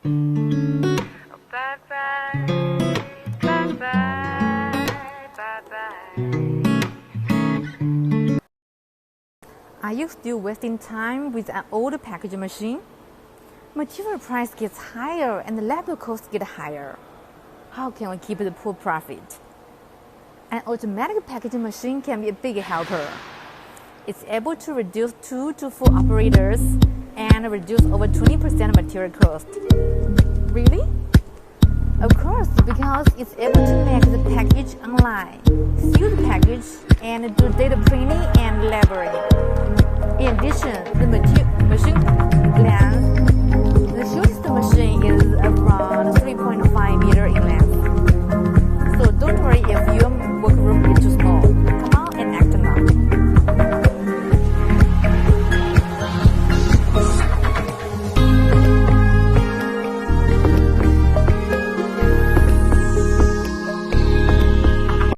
Bye bye, bye bye, bye bye. Are you still wasting time with an old packaging machine? Material price gets higher and the labor costs get higher. How can we keep the poor profit? An automatic packaging machine can be a big helper. It's able to reduce 2 to 4 operators and reduce over 20% material cost. Really? Of course, because it's able to make the package online, seal the package, and do data printing and labeling. In addition, the machine